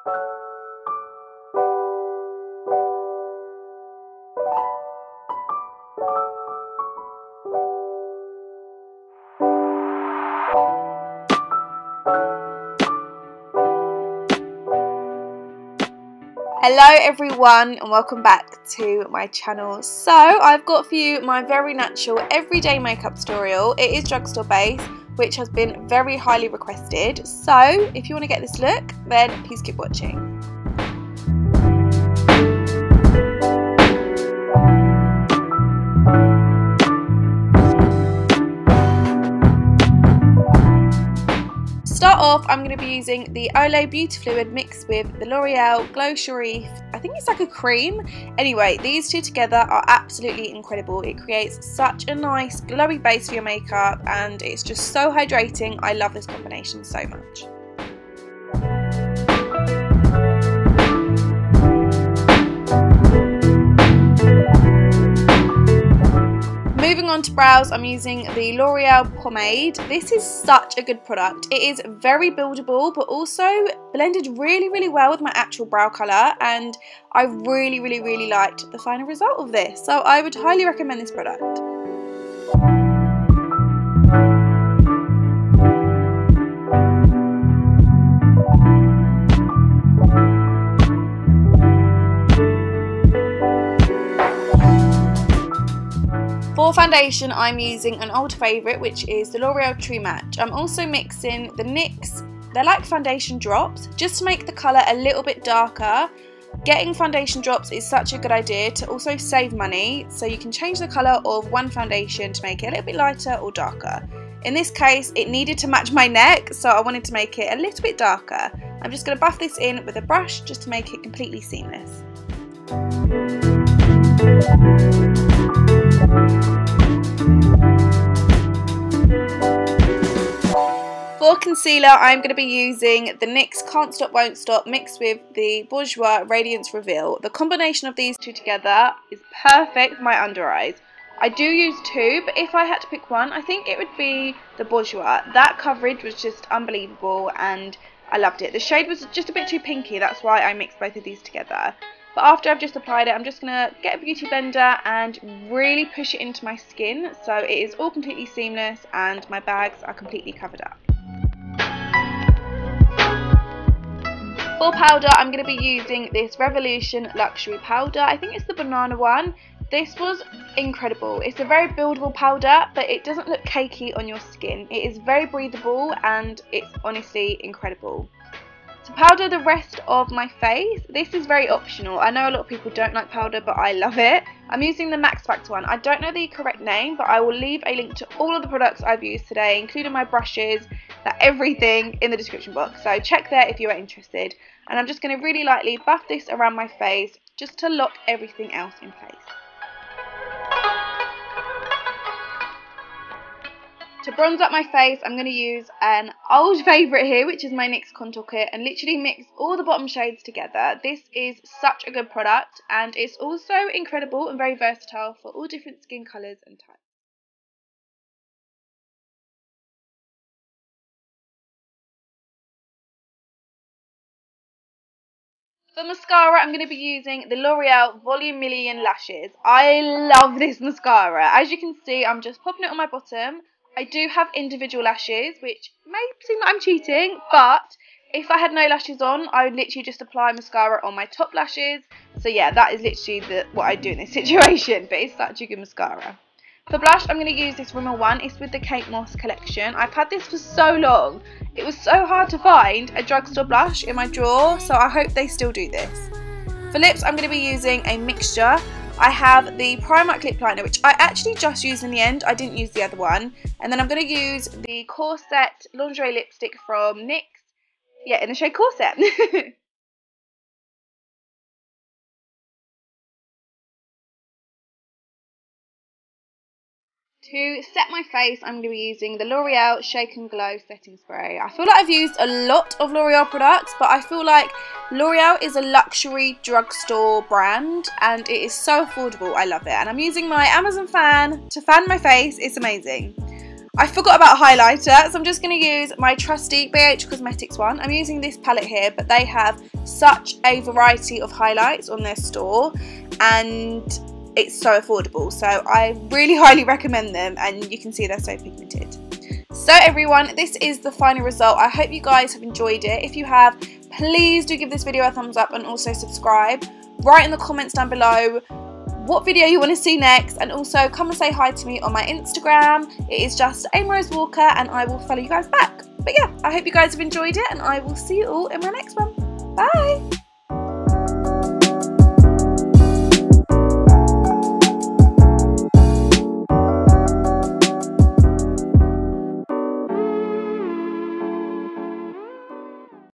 Hello everyone and welcome back to my channel. So I've got for you my very natural everyday makeup tutorial. It is drugstore based, which has been very highly requested. So if you want to get this look, then please keep watching. Start off, I'm going to be using the OLAY Beauty Fluid mixed with the L'Oreal Glow CHARIE, I think it's like a cream. Anyway, these two together are absolutely incredible. It creates such a nice glowy base for your makeup and it's just so hydrating. I love this combination so much. Moving on to brows, I'm using the L'Oreal pomade. This is such a good product. It is very buildable but also blended really well with my actual brow colour, and I really liked the final result of this. So I would highly recommend this product. For foundation, I'm using an old favourite, which is the L'Oreal True Match. I'm also mixing the NYX, they're like foundation drops, just to make the colour a little bit darker. Getting foundation drops is such a good idea to also save money, so you can change the colour of one foundation to make it a little bit lighter or darker. In this case, it needed to match my neck, so I wanted to make it a little bit darker. I'm just going to buff this in with a brush just to make it completely seamless. For concealer, I'm going to be using the NYX Can't Stop Won't Stop mixed with the Bourjois Radiance Reveal. The combination of these two together is perfect for my under eyes. I do use two, but if I had to pick one, I think it would be the Bourjois. That coverage was just unbelievable and I loved it. The shade was just a bit too pinky, that's why I mixed both of these together. But after I've just applied it, I'm just going to get a beauty blender and really push it into my skin so it is all completely seamless and my bags are completely covered up. For powder, I'm going to be using this Revolution Luxury powder. I think it's the banana one. This was incredible. It's a very buildable powder, but it doesn't look cakey on your skin. It is very breathable and it's honestly incredible. To powder the rest of my face, this is very optional. I know a lot of people don't like powder, but I love it. I'm using the Max Factor one. I don't know the correct name, but I will leave a link to all of the products I've used today, including my brushes, everything in the description box. So check there if you are interested. And I'm just going to really lightly buff this around my face just to lock everything else in place. To bronze up my face, I'm going to use an old favourite here, which is my NYX Contour Kit, and literally mix all the bottom shades together. This is such a good product, and it's also incredible and very versatile for all different skin colours and types. For mascara, I'm going to be using the L'Oreal Volume Million Lashes. I love this mascara. As you can see, I'm just popping it on my bottom. I do have individual lashes, which may seem like I'm cheating, but if I had no lashes on, I would literally just apply mascara on my top lashes. So yeah, that is literally what I do in this situation, but it's such a good mascara. For blush, I'm going to use this Rimmel one. It's with the Kate Moss collection. I've had this for so long. It was so hard to find a drugstore blush in my drawer, so I hope they still do this. For lips, I'm going to be using a mixture. I have the Primark lip liner, which I actually just used in the end. I didn't use the other one. And then I'm going to use the Corset Lingerie Lipstick from NYX. Yeah, in the shade Corset. To set my face, I'm going to be using the L'Oreal Shake and Glow Setting Spray. I feel like I've used a lot of L'Oreal products, but I feel like L'Oreal is a luxury drugstore brand and it is so affordable. I love it. And I'm using my Amazon fan to fan my face. It's amazing. I forgot about highlighter, so I'm just going to use my trusty BH Cosmetics one. I'm using this palette here, but they have such a variety of highlights on their store, and it's so affordable, so I really highly recommend them, and you can see they're so pigmented. So everyone, this is the final result. I hope you guys have enjoyed it. If you have, please do give this video a thumbs up and also subscribe. Write in the comments down below what video you want to see next, and also come and say hi to me on my Instagram. It is just AimRoseWalker, and I will follow you guys back. But yeah, I hope you guys have enjoyed it, and I will see you all in my next one. Bye!